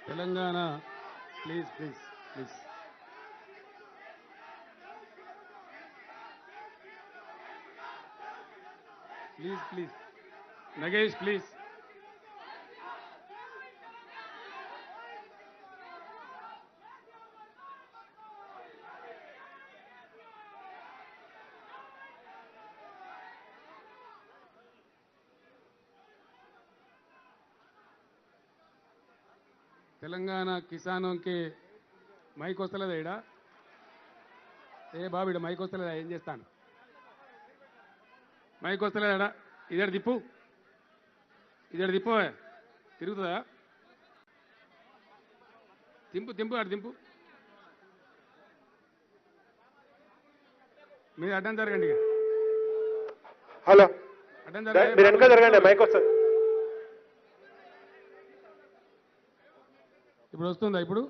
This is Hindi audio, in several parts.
Telangana please please please please please Nagesh please Telangana కిసానों के మైక్ వస్తలేదా ఈడ ఏ బాబు ఈడ మైక్ వస్తలేదా ఏం చేస్తాను మైక్ వస్తలేదా ఇదడ దిప్పు తిరుగుతుందా దింపు అటు దింపు మీరు అడ్డం జరగండి ఇక హలో అడ్డం మీరు వెనక జరగండి మైక్ వస్తుంది. ఇప్పుడు వస్తుందా ఇప్పుడు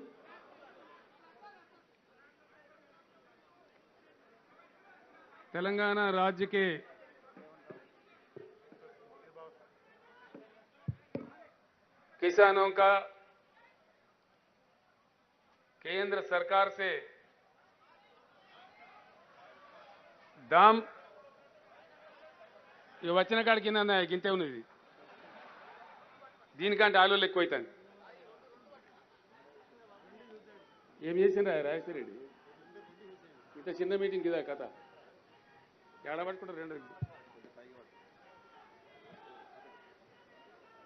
तेलंगाना राज्य के किसानों का केंद्र सरकार से दाम ये వచ్చిన కాడికి కింద గింతే ఉన్నది దీనికంటే ఆలోలు ఎక్కువైతాను ఏం చేసిండ్రా రాజశేఖర రెడ్డి ఇంత చిన్న మీటింగ్ ఇదా కథ ఏడబట్టుకుంటారు రెండు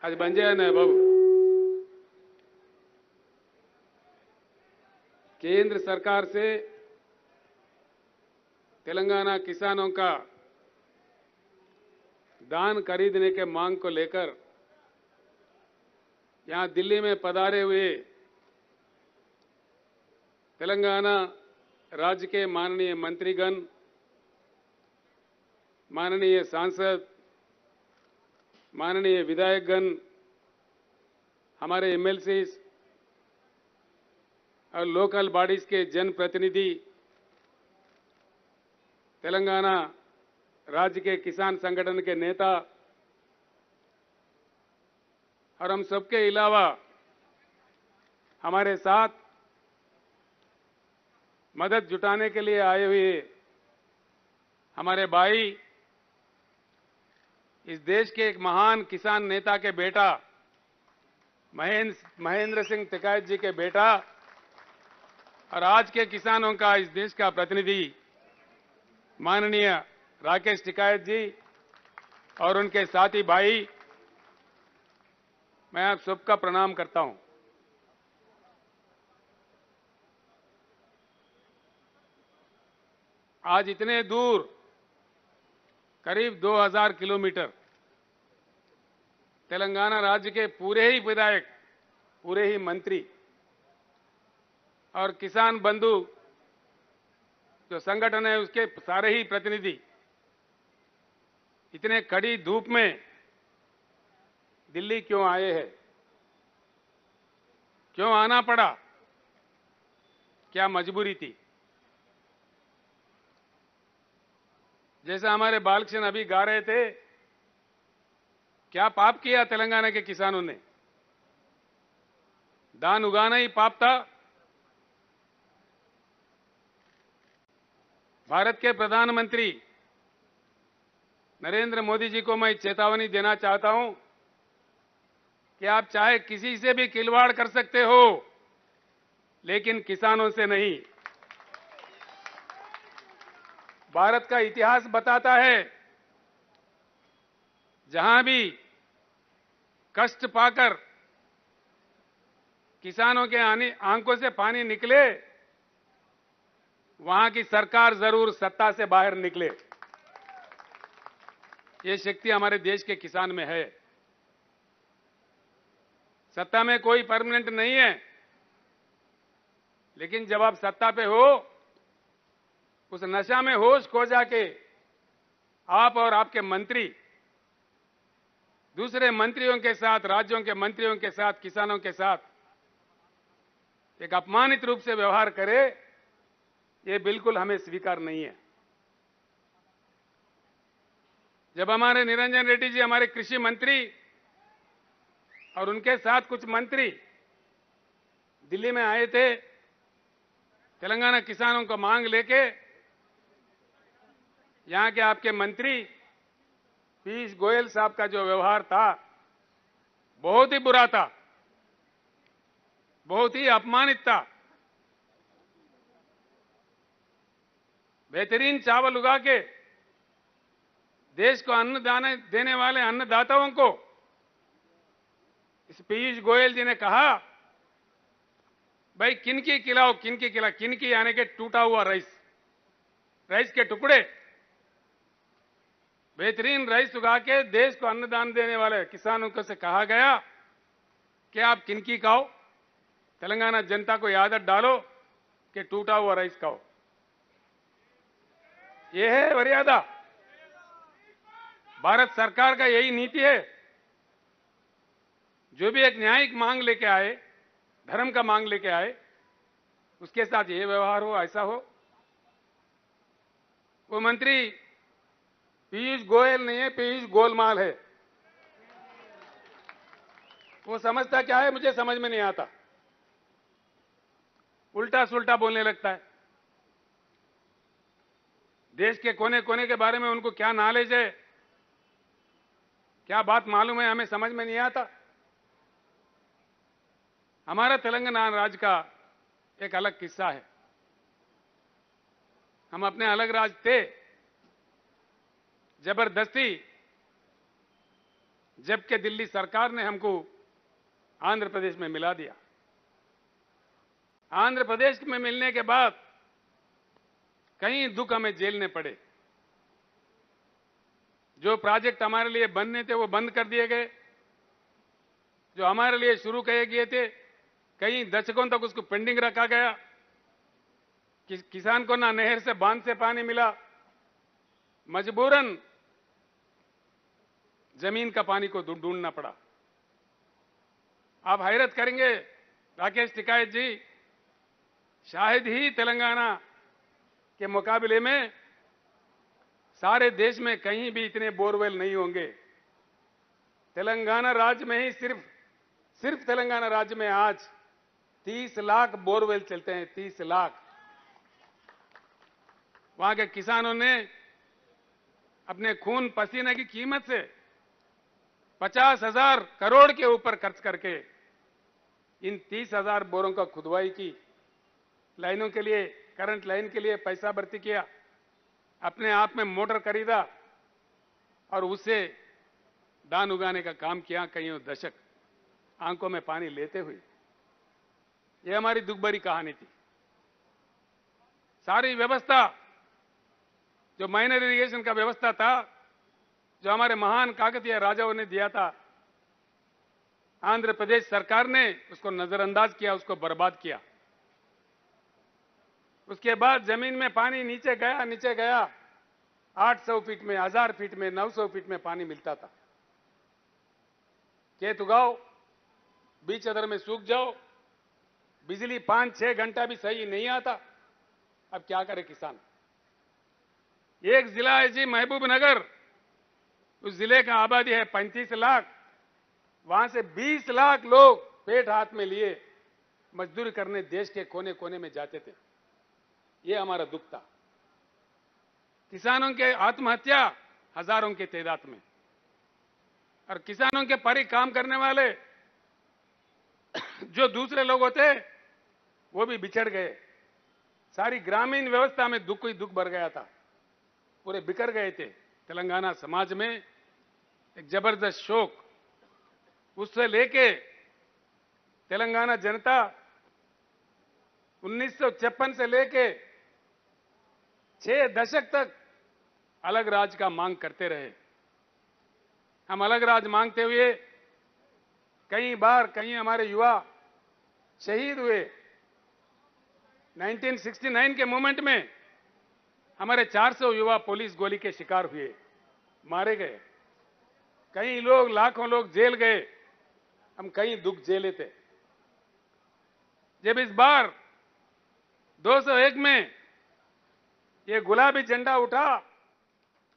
అది బంద్ చేయన్న బాబు केंद्र सरकार से तेलंगाना किसानों का धान खरीदने के मांग को लेकर यहां दिल्ली में पधारे हुए तेलंगाना राज्य के माननीय मंत्रीगण, माननीय सांसद, माननीय विधायकगण, हमारे एमएलसी और लोकल बॉडीज के जनप्रतिनिधि, तेलंगाना राज्य के किसान संगठन के नेता और हम सबके अलावा हमारे साथ मदद जुटाने के लिए आए हुए हमारे भाई, इस देश के एक महान किसान नेता के बेटा महेंद्र सिंह टिकायत जी के बेटा और आज के किसानों का इस देश का प्रतिनिधि माननीय राकेश टिकायत जी और उनके साथी भाई, मैं आप सबका प्रणाम करता हूं। आज इतने दूर करीब 2000 किलोमीटर तेलंगाना राज्य के पूरे ही विधायक, पूरे ही मंत्री और किसान बंधु जो संगठन है उसके सारे ही प्रतिनिधि इतने कड़ी धूप में दिल्ली क्यों आए हैं, क्यों आना पड़ा, क्या मजबूरी थी? जैसे हमारे बालकृष्ण अभी गा रहे थे, क्या पाप किया तेलंगाना के किसानों ने? धान उगाना ही पाप था? भारत के प्रधानमंत्री नरेंद्र मोदी जी को मैं चेतावनी देना चाहता हूं कि आप चाहे किसी से भी खिलवाड़ कर सकते हो, लेकिन किसानों से नहीं। भारत का इतिहास बताता है, जहां भी कष्ट पाकर किसानों के आंखों से पानी निकले, वहां की सरकार जरूर सत्ता से बाहर निकले। ये शक्ति हमारे देश के किसान में है। सत्ता में कोई परमानेंट नहीं है, लेकिन जब आप सत्ता पे हो, उस नशा में होश खो जाके आप और आपके मंत्री दूसरे मंत्रियों के साथ, राज्यों के मंत्रियों के साथ, किसानों के साथ एक अपमानित रूप से व्यवहार करे, ये बिल्कुल हमें स्वीकार नहीं है। जब हमारे निरंजन रेड्डी जी, हमारे कृषि मंत्री और उनके साथ कुछ मंत्री दिल्ली में आए थे तेलंगाना किसानों को मांग लेके। यहां के आपके मंत्री पीयूष गोयल साहब का जो व्यवहार था बहुत ही बुरा था, बहुत ही अपमानित था। बेहतरीन चावल उगा के देश को अन्न देने वाले अन्नदाताओं को इस पीयूष गोयल जी ने कहा, भाई किनकी खिलाओ, किनकी खिला, किनकी यानी के टूटा हुआ राइस के टुकड़े। बेहतरीन राइस उगा के देश को अन्नदान देने वाले किसानों को से कहा गया कि आप किनकी खाओ, तेलंगाना जनता को ये आदत डालो कि टूटा हुआ राइस खाओ। यह है मर्यादा। भारत सरकार का यही नीति है। जो भी एक न्यायिक मांग लेके आए, धर्म का मांग लेके आए, उसके साथ ये व्यवहार हो, ऐसा हो। वो मंत्री पीयूष गोयल नहीं है, पीयूष गोलमाल है। वो समझता क्या है मुझे समझ में नहीं आता। उल्टा सुल्टा बोलने लगता है। देश के कोने कोने के बारे में उनको क्या नॉलेज है, क्या बात मालूम है, हमें समझ में नहीं आता। हमारा तेलंगाना राज्य का एक अलग किस्सा है। हम अपने अलग राज्य थे, जबरदस्ती जबकि दिल्ली सरकार ने हमको आंध्र प्रदेश में मिला दिया। आंध्र प्रदेश में मिलने के बाद कई दुख हमें झेलने पड़े। जो प्रोजेक्ट हमारे लिए बनने थे वो बंद कर दिए गए। जो हमारे लिए शुरू किए गए थे कई दशकों तक उसको पेंडिंग रखा गया। किसान को ना नहर से बांध से पानी मिला, मजबूरन जमीन का पानी को ढूंढना पड़ा। आप हैरत करेंगे राकेश टिकायत जी, शायद ही तेलंगाना के मुकाबले में सारे देश में कहीं भी इतने बोरवेल नहीं होंगे। तेलंगाना राज्य में ही सिर्फ तेलंगाना राज्य में आज 30 लाख बोरवेल चलते हैं। 30 लाख। वहां के किसानों ने अपने खून पसीने की कीमत से 50,000 करोड़ के ऊपर खर्च करके इन 30,000 बोरों का खुदवाई की। लाइनों के लिए, करंट लाइन के लिए पैसा भर्ती किया, अपने आप में मोटर खरीदा और उससे धान उगाने का काम किया कईयों दशक, आंखों में पानी लेते हुए। यह हमारी दुख भरी कहानी थी। सारी व्यवस्था जो माइनर इरिगेशन का व्यवस्था था, जो हमारे महान काकतीय राजाओं ने दिया था, आंध्र प्रदेश सरकार ने उसको नजरअंदाज किया, उसको बर्बाद किया। उसके बाद जमीन में पानी नीचे गया। 800 फीट में, 1000 फीट में, 900 फीट में पानी मिलता था। खेत उगाओ, बीच अदर में सूख जाओ, बिजली 5-6 घंटा भी सही नहीं आता। अब क्या करे किसान। एक जिला है जी महबूबनगर, उस जिले का आबादी है 35 लाख। वहां से 20 लाख लोग पेट हाथ में लिए मजदूरी करने देश के कोने कोने में जाते थे। ये हमारा दुख था। किसानों के आत्महत्या हजारों की तादाद में, और किसानों के परी काम करने वाले जो दूसरे लोग होते वो भी बिछड़ गए। सारी ग्रामीण व्यवस्था में दुख ही दुख भर गया था, पूरे बिखर गए थे। तेलंगाना समाज में एक जबरदस्त शोक, उससे लेके तेलंगाना जनता 1956 से लेके 6 दशक तक अलग राज्य का मांग करते रहे। हम अलग राज्य मांगते हुए कई बार कई हमारे युवा शहीद हुए। 1969 के मूवमेंट में हमारे 400 युवा पुलिस गोली के शिकार हुए, मारे गए। कई लोग, लाखों लोग जेल गए। हम कई दुख झेले थे। जब इस बार 201 में ये गुलाबी झंडा उठा,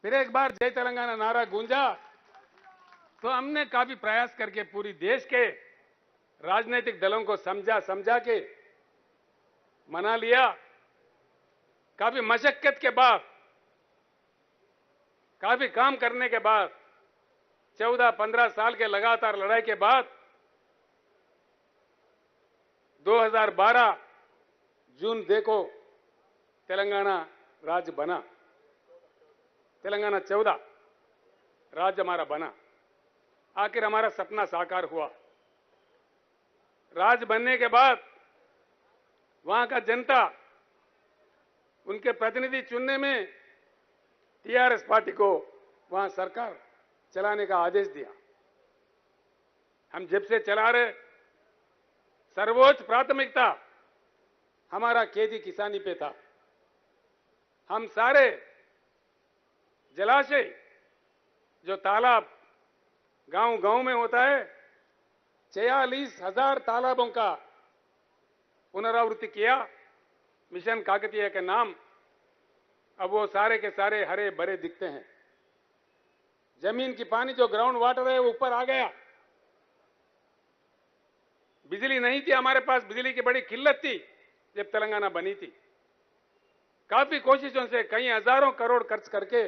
फिर एक बार जय तेलंगाना नारा गूंजा, तो हमने काफी प्रयास करके पूरी देश के राजनीतिक दलों को समझा के मना लिया। काफी मशक्कत के बाद, काफी काम करने के बाद, 14-15 साल के लगातार लड़ाई के बाद 2012 जून देखो तेलंगाना राज्य बना। तेलंगाना 14 राज्य हमारा बना। आखिर हमारा सपना साकार हुआ। राज्य बनने के बाद वहां का जनता उनके प्रतिनिधि चुनने में टीआरएस पार्टी को वहां सरकार चलाने का आदेश दिया। हम जब से चला रहे, सर्वोच्च प्राथमिकता हमारा खेती किसानी पे था। हम सारे जलाशय, जो तालाब गांव-गांव में होता है, 46,000 तालाबों का पुनरावृत्ति किया मिशन काकतीय के नाम। अब वो सारे के सारे हरे भरे दिखते हैं। जमीन की पानी जो ग्राउंड वाटर है वो ऊपर आ गया। बिजली नहीं थी हमारे पास, बिजली की बड़ी किल्लत थी जब तेलंगाना बनी थी। काफी कोशिशों से कई हजारों करोड़ खर्च करके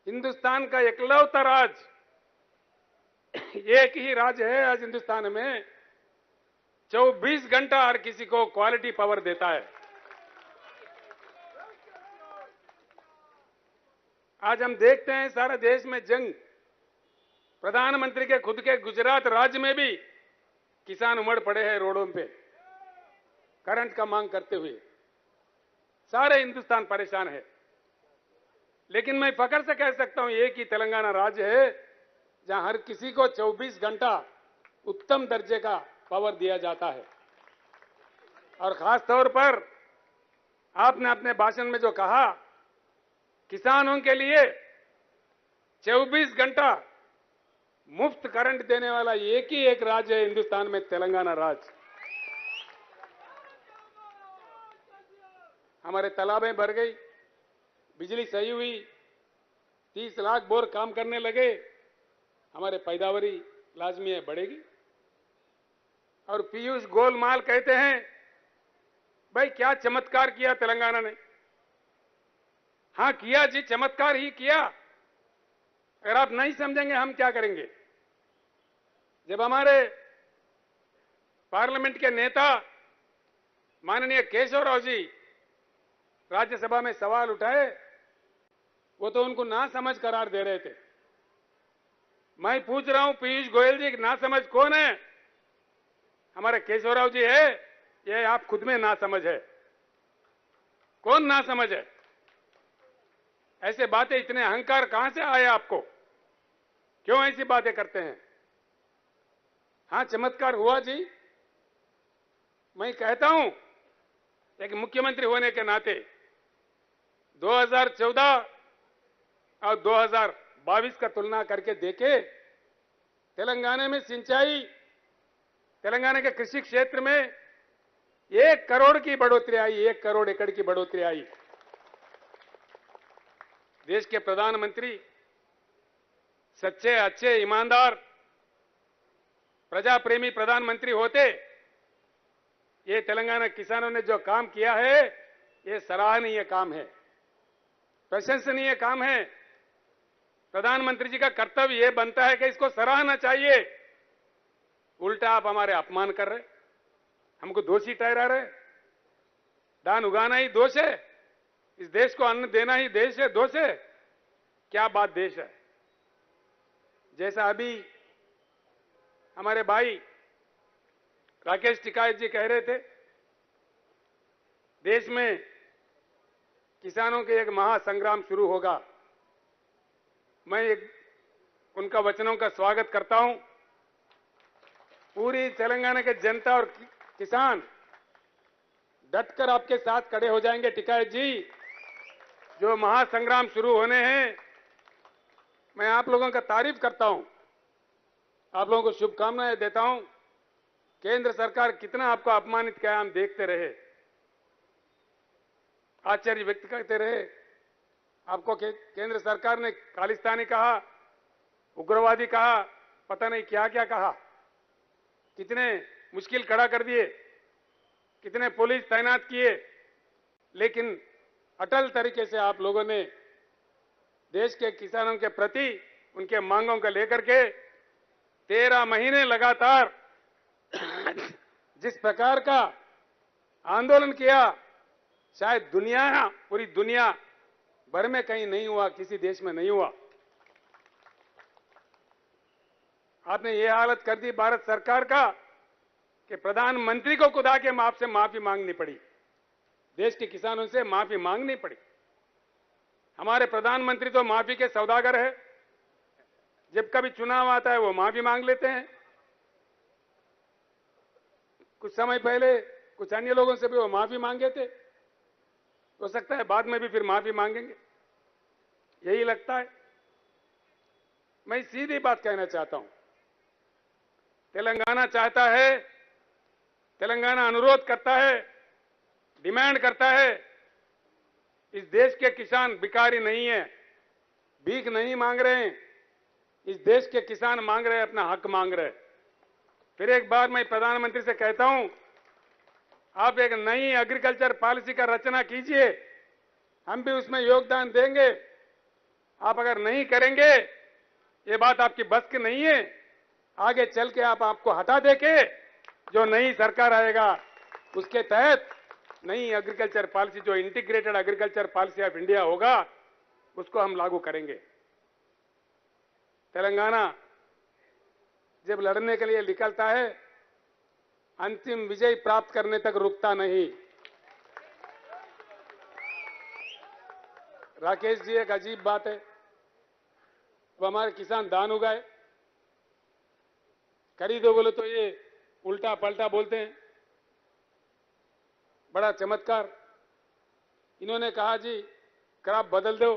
हिंदुस्तान का इकलौता राज्य, एक ही राज्य है आज हिंदुस्तान में 24 घंटा हर किसी को क्वालिटी पावर देता है। आज हम देखते हैं सारा देश में जंग। प्रधानमंत्री के खुद के गुजरात राज्य में भी किसान उमड़ पड़े हैं रोडों पे करंट का मांग करते हुए। सारे हिंदुस्तान परेशान है। लेकिन मैं फख्र से कह सकता हूं एक ही तेलंगाना राज्य है जहां हर किसी को 24 घंटा उत्तम दर्जे का पावर दिया जाता है। और खास तौर पर आपने अपने भाषण में जो कहा, किसानों के लिए 24 घंटा मुफ्त करंट देने वाला एक ही एक राज्य है हिंदुस्तान में, तेलंगाना राज्य। हमारे तालाबें भर गई, बिजली सही हुई, 30 लाख बोर काम करने लगे, हमारे पैदावारी लाजमी है बढ़ेगी। और पीयूष गोलमाल कहते हैं, भाई क्या चमत्कार किया तेलंगाना ने। हां किया जी, चमत्कार ही किया। अगर आप नहीं समझेंगे हम क्या करेंगे। जब हमारे पार्लियामेंट के नेता माननीय केशवराव जी राज्यसभा में सवाल उठाए, वो तो उनको ना समझ करार दे रहे थे। मैं पूछ रहा हूं पीयूष गोयल जी, ना समझ कौन है? हमारे केशवराव जी है, ये आप खुद में ना समझ है। कौन ना समझ है? ऐसे बातें, इतने अहंकार कहां से आए आपको? क्यों ऐसी बातें करते हैं? हां चमत्कार हुआ जी। मैं कहता हूं एक मुख्यमंत्री होने के नाते 2014 और 2022 का तुलना करके देखे, तेलंगाना में सिंचाई, तेलंगाना के कृषि क्षेत्र में 1 करोड़ की बढ़ोतरी आई, 1 करोड़ एकड़ की बढ़ोतरी आई। देश के प्रधानमंत्री सच्चे, अच्छे, ईमानदार, प्रजा प्रेमी प्रधानमंत्री होते। ये तेलंगाना किसानों ने जो काम किया है, ये सराहनीय काम है, प्रशंसनीय काम है। प्रधानमंत्री जी का कर्तव्य यह बनता है कि इसको सराहना चाहिए। उल्टा आप हमारे अपमान कर रहे, हमको दोषी ठहरा रहे। धान उगाना ही दोष है, इस देश को अन्न देना ही देश है, दोष है? क्या बात देश है? जैसा अभी हमारे भाई राकेश टिकायत जी कह रहे थे, देश में किसानों के एक महासंग्राम शुरू होगा। मैं उनका वचनों का स्वागत करता हूं। पूरी तेलंगाना के जनता और किसान डटकर आपके साथ खड़े हो जाएंगे। टिकायत जी, जो महासंग्राम शुरू होने हैं, मैं आप लोगों का तारीफ करता हूं, आप लोगों को शुभकामनाएं देता हूं। केंद्र सरकार कितना आपको अपमानित किया हम देखते रहे, आश्चर्य व्यक्त करते रहे। आपको केंद्र सरकार ने खालिस्तानी कहा, उग्रवादी कहा, पता नहीं क्या क्या कहा। कितने मुश्किल खड़ा कर दिए, कितने पुलिस तैनात किए, लेकिन अटल तरीके से आप लोगों ने देश के किसानों के प्रति उनके मांगों को लेकर के 13 महीने लगातार जिस प्रकार का आंदोलन किया, शायद पूरी दुनिया भर में कहीं नहीं हुआ, किसी देश में नहीं हुआ। आपने ये हालत कर दी भारत सरकार का कि प्रधानमंत्री को खुद आके आपसे माफी मांगनी पड़ी, देश के किसानों से माफी मांगनी पड़ी। हमारे प्रधानमंत्री तो माफी के सौदागर है, जब कभी चुनाव आता है वो माफी मांग लेते हैं। कुछ समय पहले कुछ अन्य लोगों से भी वो माफी मांगे थे, हो सकता है बाद में भी फिर माफी मांगेंगे, यही लगता है। मैं सीधी बात कहना चाहता हूं, तेलंगाना चाहता है, तेलंगाना अनुरोध करता है, डिमांड करता है, इस देश के किसान भिखारी नहीं है, भीख नहीं मांग रहे हैं। इस देश के किसान मांग रहे हैं, अपना हक मांग रहे हैं। फिर एक बार मैं प्रधानमंत्री से कहता हूं, आप एक नई एग्रीकल्चर पॉलिसी का रचना कीजिए, हम भी उसमें योगदान देंगे। आप अगर नहीं करेंगे, ये बात आपकी बस की नहीं है, आगे चल के आपको हटा देके जो नई सरकार आएगा उसके तहत नई एग्रीकल्चर पॉलिसी, जो integrated agriculture policy of India होगा, उसको हम लागू करेंगे। तेलंगाना जब लड़ने के लिए निकलता है, अंतिम विजय प्राप्त करने तक रुकता नहीं। राकेश जी, एक अजीब बात है, वो हमारे किसान धान उगाए, खरीदो बोले तो ये उल्टा पलटा बोलते हैं। बड़ा चमत्कार, इन्होंने कहा जी क्रॉप बदल दो।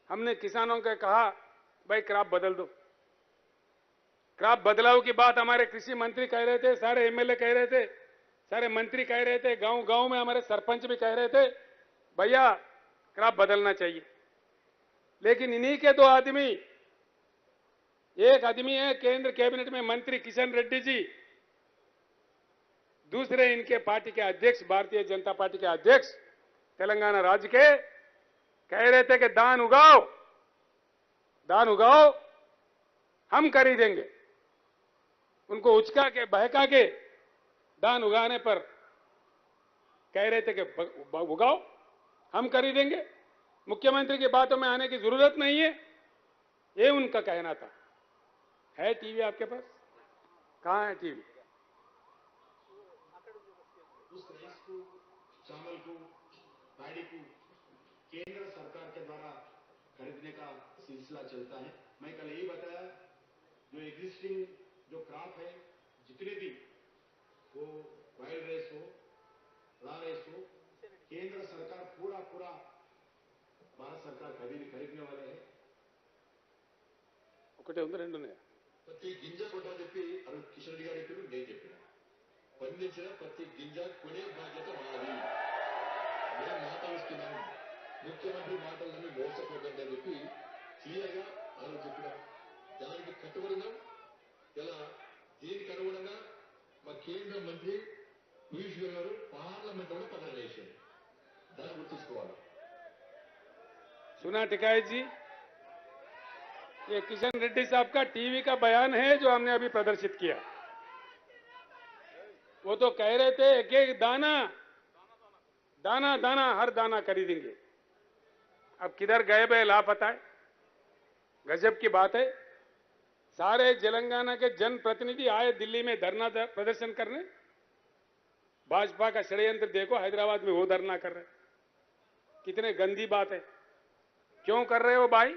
हमने किसानों को कहा भाई क्रॉप बदल दो। क्रॉप बदलाव की बात हमारे कृषि मंत्री कह रहे थे, सारे एमएलए कह रहे थे, सारे मंत्री कह रहे थे, गांव गांव में हमारे सरपंच भी कह रहे थे भैया क्रॉप बदलना चाहिए। लेकिन इन्हीं के दो आदमी, एक आदमी है केंद्र कैबिनेट में मंत्री किशन रेड्डी जी, दूसरे इनके पार्टी के अध्यक्ष, भारतीय जनता पार्टी के अध्यक्ष तेलंगाना राज्य के, कह रहे थे कि धान उगाओ, धान उगाओ, हम खरीदेंगे। उनको उचका के बहका के धान उगाने पर कह रहे थे कि उगाओ, हम खरीदेंगे, मुख्यमंत्री की बातों में आने की जरूरत नहीं है, ये उनका कहना था। है टीवी आपके पास? कहां है टीवी? उस राइस को, चावल को, पैडी को केंद्र सरकार के द्वारा खरीदने का सिलसिला चलता है। मैं कल यही बताया, जो एग्जिस्टिंग जो क्रॉप है, जितने भी वो वाइल्ड राइस हो, रा राइस हो, केंद्र सरकार पूरा भारत सरकार खरीदने वाले है। ఒకటే ఉంది రెండు ఉన్నాయా? ప్రతి గింజ కొట్టని చెప్పి కిషన్ రెడ్డి గారు చెప్పారు, నేను చెప్పిన పండించిన ప్రతి గింజ కొనే బాధ్యత మాది. నేను మాట ఇస్తున్నాను, ముఖ్యమంత్రి మాటలను మోసపోకండి అని చెప్పి క్లియర్గా వాళ్ళు చెప్పిన దానికి కట్టుబడినాం. ఇలా దీనికి అనుగుణంగా మా కేంద్ర మంత్రి పీయూష్ గోయల్ గారు పార్లమెంట్ లో పదవి చేశారు. దాన్ని గుర్తుంచుకోవాలి. सुना टिकायत जी, ये किशन रेड्डी साहब का टीवी का बयान है जो हमने अभी प्रदर्शित किया। वो तो कह रहे थे एक एक दाना दाना दाना हर दाना खरीदेंगे। अब किधर गए बे लापता है। गजब की बात है, सारे तेलंगाना के जनप्रतिनिधि आए दिल्ली में धरना प्रदर्शन करने। भाजपा का षड्यंत्र देखो, हैदराबाद में वो धरना कर रहे, कितने गंदी बात है। क्यों कर रहे हो भाई,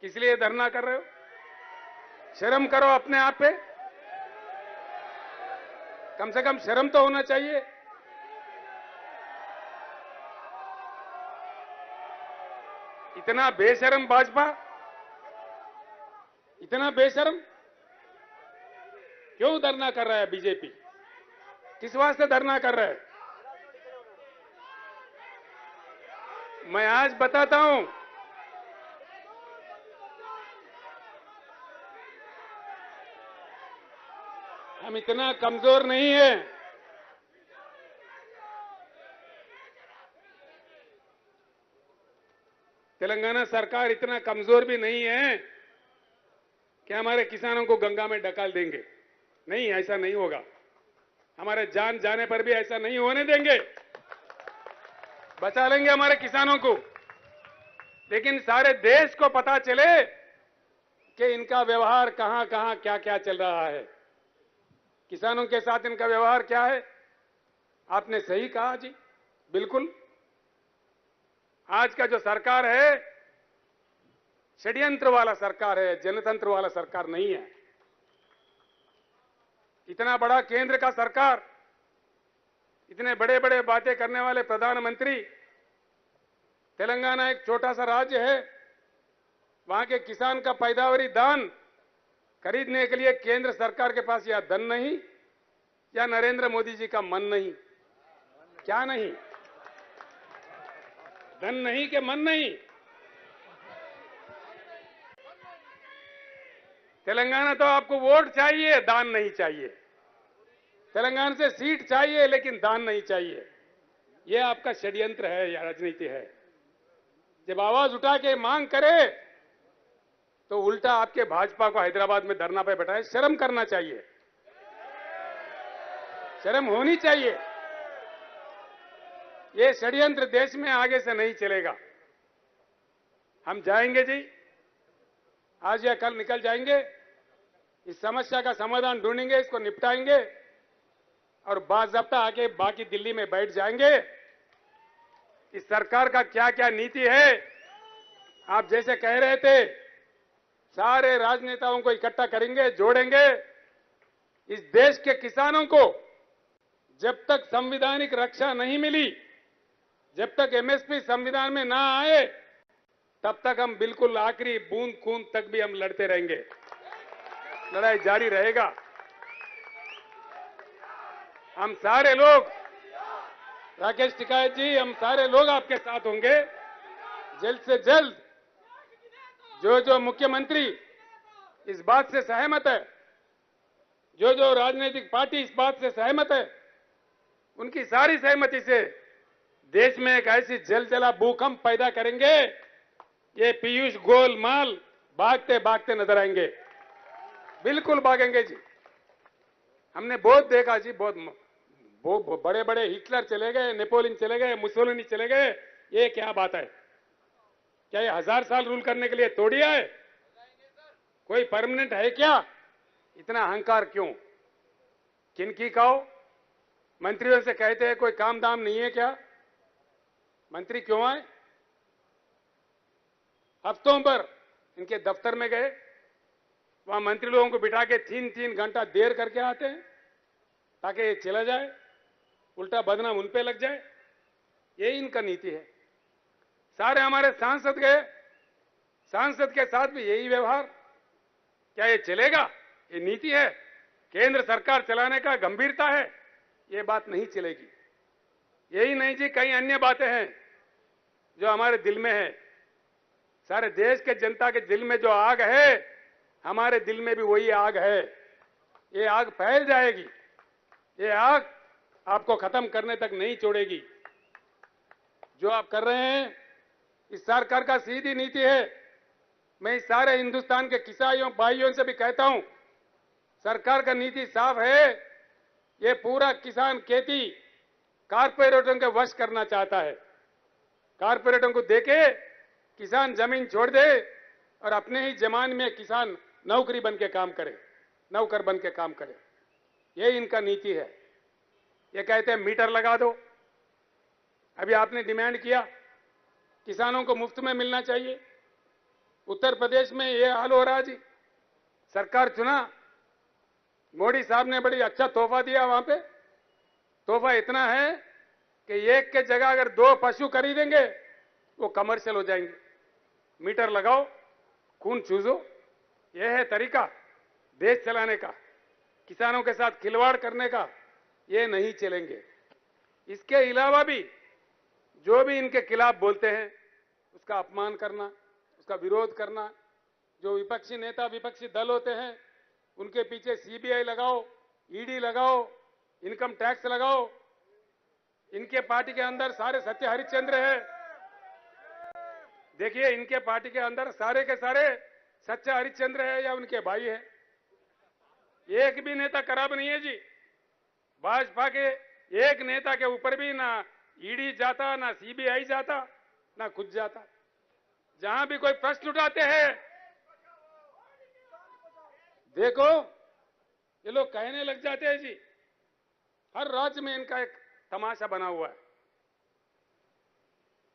किस लिए धरना कर रहे हो? शर्म करो अपने आप पे, कम से कम शर्म तो होना चाहिए। इतना बेशर्म भाजपा, इतना बेशर्म क्यों धरना कर रहा है बीजेपी? किस वास्ते धरना कर रहा है? मैं आज बताता हूं, हम इतना कमजोर नहीं है। तेलंगाना सरकार इतना कमजोर भी नहीं है कि हमारे किसानों को गंगा में ढकेल देंगे। नहीं, ऐसा नहीं होगा। हमारे जान जाने पर भी ऐसा नहीं होने देंगे। बचा लेंगे हमारे किसानों को। लेकिन सारे देश को पता चले कि इनका व्यवहार कहां कहां क्या क्या चल रहा है। किसानों के साथ इनका व्यवहार क्या है। आपने सही कहा जी, बिल्कुल। आज का जो सरकार है षड्यंत्र वाला सरकार है, जनतंत्र वाला सरकार नहीं है। इतना बड़ा केंद्र का सरकार, इतने बड़े बड़े बातें करने वाले प्रधानमंत्री, तेलंगाना एक छोटा सा राज्य है, वहां के किसान का पैदावारी दान खरीदने के लिए केंद्र सरकार के पास या धन नहीं या नरेंद्र मोदी जी का मन नहीं। क्या नहीं? धन नहीं कि मन नहीं? तेलंगाना तो आपको वोट चाहिए, दान नहीं चाहिए। तेलंगाना से सीट चाहिए लेकिन दान नहीं चाहिए। यह आपका षड्यंत्र है या राजनीति है। जब आवाज उठा के मांग करे तो उल्टा आपके भाजपा को हैदराबाद में धरना पे बैठाए। शर्म करना चाहिए, शर्म होनी चाहिए। ये षड्यंत्र देश में आगे से नहीं चलेगा। हम जाएंगे जी, आज या कल निकल जाएंगे, इस समस्या का समाधान ढूंढेंगे, इसको निपटाएंगे और बाज़ाब्ता आके बाकी दिल्ली में बैठ जाएंगे। इस सरकार का क्या क्या नीति है, आप जैसे कह रहे थे, सारे राजनेताओं को इकट्ठा करेंगे, जोड़ेंगे। इस देश के किसानों को जब तक संवैधानिक रक्षा नहीं मिली, जब तक एमएसपी संविधान में ना आए, तब तक हम बिल्कुल आखिरी बूंद खून तक भी हम लड़ते रहेंगे। लड़ाई जारी रहेगा। हम सारे लोग, राकेश टिकैत जी, हम सारे लोग आपके साथ होंगे। जल्द से जल्द जो मुख्यमंत्री इस बात से सहमत है, जो राजनीतिक पार्टी इस बात से सहमत है, उनकी सारी सहमति से देश में एक ऐसी जलजला भूकंप पैदा करेंगे, ये पीयूष गोलमाल भागते भागते नजर आएंगे। बिल्कुल भागेंगे जी। हमने बहुत देखा जी, बहुत बड़े बड़े हिटलर चले गए, नेपोलियन चले गए, मुसोलिनी चले गए। ये क्या बात है? क्या ये 1000 साल रूल करने के लिए तोड़िया है? कोई परमानेंट है क्या? इतना अहंकार क्यों? किनकी कहो? मंत्रियों से कहते हैं कोई काम दाम नहीं है क्या? मंत्री क्यों आए? हफ्तों पर इनके दफ्तर में गए, वहां मंत्री लोगों को बिठा के 3-3 घंटा देर करके आते हैं ताकि ये चला जाए, उल्टा बदनाम उन पे लग जाए। यही इनका नीति है। सारे हमारे सांसद गए, सांसद के साथ भी यही व्यवहार। क्या ये चलेगा? ये नीति है? केंद्र सरकार चलाने का गंभीरता है? ये बात नहीं चलेगी। यही नहीं जी, कई अन्य बातें हैं जो हमारे दिल में है। सारे देश के जनता के दिल में जो आग है, हमारे दिल में भी वही आग है। ये आग फैल जाएगी। ये आग आपको खत्म करने तक नहीं छोड़ेगी। जो आप कर रहे हैं, इस सरकार का सीधी नीति है। मैं इस सारे हिंदुस्तान के किसानों भाइयों से भी कहता हूं, सरकार का नीति साफ है। ये पूरा किसान खेती कारपोरेटों के वश करना चाहता है। कारपोरेटों को देके किसान जमीन छोड़ दे और अपने ही जमान में किसान नौकरी बन के काम करे, नौकर बन के काम करे। ये इनका नीति है। ये कहते हैं मीटर लगा दो। अभी आपने डिमांड किया किसानों को मुफ्त में मिलना चाहिए। उत्तर प्रदेश में ये हाल हो रहा जी। सरकार चुना, मोदी साहब ने बड़ी अच्छा तोहफा दिया। वहां पे तोहफा इतना है कि एक के जगह अगर 2 पशु खरीदेंगे वो कमर्शियल हो जाएंगे। मीटर लगाओ, खून चूसो। यह है तरीका देश चलाने का, किसानों के साथ खिलवाड़ करने का। ये नहीं चलेंगे। इसके अलावा भी जो भी इनके खिलाफ बोलते हैं उसका अपमान करना, उसका विरोध करना, जो विपक्षी नेता विपक्षी दल होते हैं उनके पीछे सीबीआई लगाओ, ईडी लगाओ, इनकम टैक्स लगाओ, इनके पार्टी के अंदर सारे सत्य हरिश्चंद्र है। देखिए, इनके पार्टी के अंदर सारे के सारे सच्चा हरिश्चंद्र है या उनके भाई है। एक भी नेता खराब नहीं है जी। भाजपा के एक नेता के ऊपर भी ना ईडी जाता, ना सीबीआई जाता, ना खुद जाता। जहां भी कोई प्रश्न उठाते हैं, देखो ये लोग कहने लग जाते हैं जी। हर राज्य में इनका एक तमाशा बना हुआ है।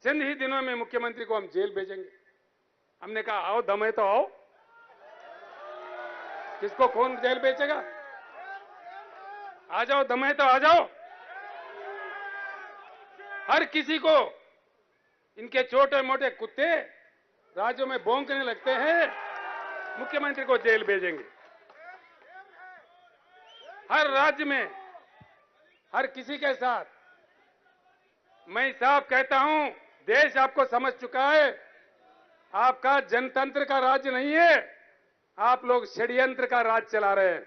चंद ही दिनों में मुख्यमंत्री को हम जेल भेजेंगे। हमने कहा आओ, दम है तो आओ। किसको कौन जेल भेजेगा? आ जाओ, दम है तो आ जाओ। हर किसी को इनके छोटे मोटे कुत्ते राज्यों में भौंकने लगते हैं, मुख्यमंत्री को जेल भेजेंगे। हर राज्य में हर किसी के साथ। मैं साफ कहता हूं, देश आपको समझ चुका है। आपका जनतंत्र का राज्य नहीं है, आप लोग षड्यंत्र का राज चला रहे हैं।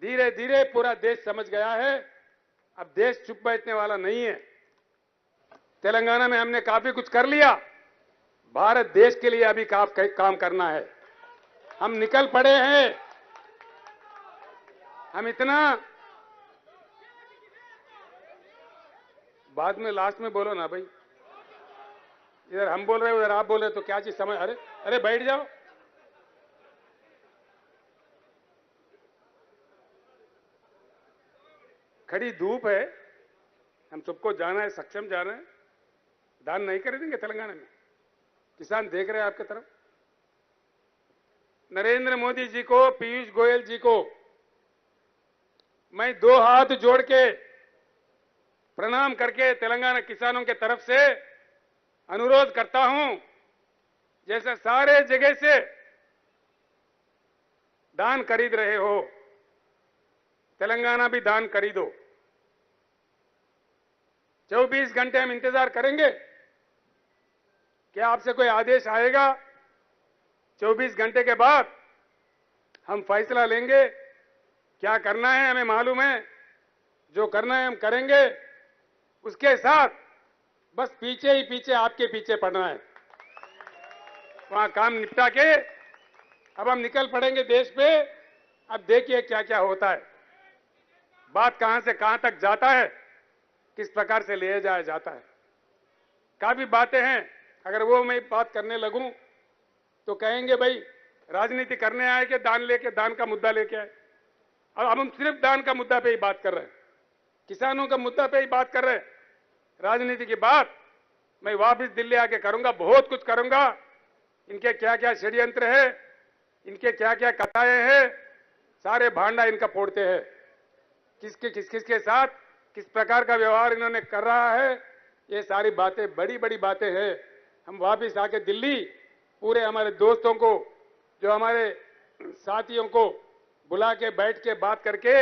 धीरे धीरे पूरा देश समझ गया है। अब देश चुप बैठने वाला नहीं है। तेलंगाना में हमने काफी कुछ कर लिया। भारत देश के लिए अभी काम करना है। हम निकल पड़े हैं। हम इतना बाद में लास्ट में बोलो ना भाई। इधर हम बोल रहे हैं, उधर आप बोल रहे हैं, तो क्या चीज समझ। अरे अरे बैठ जाओ। खड़ी धूप है, हम सबको जाना है, सक्षम जाना है। दान नहीं खरीदेंगे तेलंगाना में। किसान देख रहे हैं आपकी तरफ। नरेंद्र मोदी जी को, पीयूष गोयल जी को मैं दो हाथ जोड़ के प्रणाम करके तेलंगाना किसानों के तरफ से अनुरोध करता हूं, जैसे सारे जगह से दान खरीद रहे हो, तेलंगाना भी दान खरीदो। 24 घंटे हम इंतजार करेंगे। क्या आपसे कोई आदेश आएगा? 24 घंटे के बाद हम फैसला लेंगे। क्या करना है हमें मालूम है। जो करना है हम करेंगे। उसके साथ बस पीछे ही पीछे आपके पीछे पड़ना है। वहां काम निपटा के अब हम निकल पड़ेंगे देश पे। अब देखिए क्या क्या होता है। बात कहां से कहां तक जाता है, किस प्रकार से ले जाया जाता है। काफी बातें हैं। अगर वो मैं बात करने लगूं तो कहेंगे भाई राजनीति करने आए कि दान लेके, दान का मुद्दा लेके आए। अब हम सिर्फ दान का मुद्दा पे ही बात कर रहे हैं, किसानों का मुद्दा पे ही बात कर रहे हैं। राजनीति की बात मैं वापस दिल्ली आके करूंगा, बहुत कुछ करूंगा। इनके क्या क्या षड्यंत्र है, इनके क्या क्या कथाएं हैं, सारे भांडा इनका फोड़ते हैं। किसके साथ किस प्रकार का व्यवहार इन्होंने कर रहा है, ये सारी बातें बड़ी बड़ी बातें हैं। हम वापस आके दिल्ली पूरे हमारे दोस्तों को, जो हमारे साथियों को बुला के बैठ के बात करके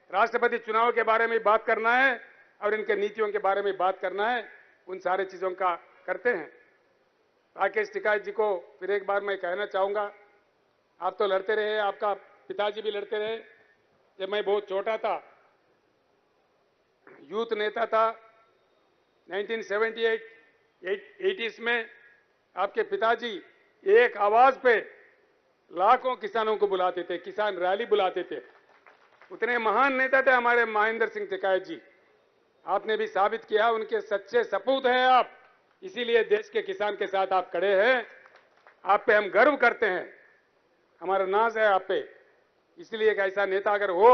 राष्ट्रपति चुनाव के बारे में बात करना है और इनके नीतियों के बारे में बात करना है। उन सारे चीजों का करते हैं। राकेश टिकैत जी को फिर एक बार मैं कहना चाहूंगा, आप तो लड़ते रहे, आपका पिताजी भी लड़ते रहे। जब मैं बहुत छोटा था, यूथ नेता था, 1978 80s में आपके पिताजी एक आवाज पे लाखों किसानों को बुलाते थे, किसान रैली बुलाते थे। उतने महान नेता थे हमारे महेंद्र सिंह टिकैत जी। आपने भी साबित किया, उनके सच्चे सपूत हैं आप। इसीलिए देश के किसान के साथ आप खड़े हैं। आप पे हम गर्व करते हैं, हमारा नाज है आप पे। इसलिए एक ऐसा नेता अगर हो,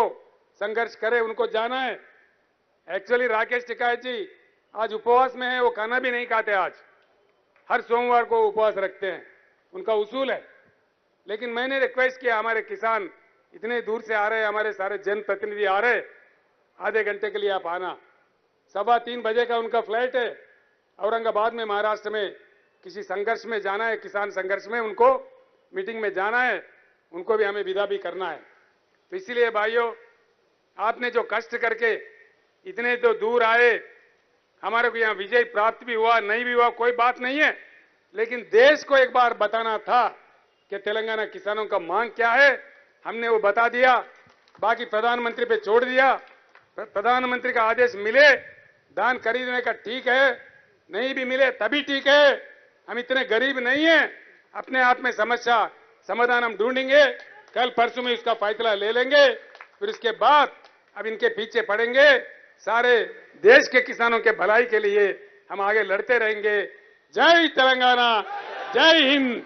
संघर्ष करे, उनको जाना है। एक्चुअली राकेश टिकैत जी आज उपवास में है, वो खाना भी नहीं खाते। आज हर सोमवार को उपवास रखते हैं, उनका उसूल है। लेकिन मैंने रिक्वेस्ट किया, हमारे किसान इतने दूर से आ रहे हैं, हमारे सारे जनप्रतिनिधि आ रहे, आधे घंटे के लिए आप आना। 3:15 बजे का उनका फ्लाइट है। औरंगाबाद में, महाराष्ट्र में किसी संघर्ष में जाना है, किसान संघर्ष में उनको मीटिंग में जाना है। उनको भी हमें विदा भी करना है। तो इसलिए भाइयों, आपने जो कष्ट करके इतने तो दूर आए, हमारे को यहां विजय प्राप्त भी हुआ, नहीं भी हुआ, कोई बात नहीं है। लेकिन देश को एक बार बताना था कि तेलंगाना किसानों का मांग क्या है। हमने वो बता दिया। बाकी प्रधानमंत्री पे छोड़ दिया। प्रधानमंत्री का आदेश मिले धान खरीदने का ठीक है, नहीं भी मिले तभी ठीक है। हम इतने गरीब नहीं हैं, अपने हाथ में समस्या समाधान हम ढूंढेंगे। कल परसों में इसका फैसला ले लेंगे, फिर इसके बाद अब इनके पीछे पड़ेंगे। सारे देश के किसानों के भलाई के लिए हम आगे लड़ते रहेंगे। जय तेलंगाना, जय हिंद।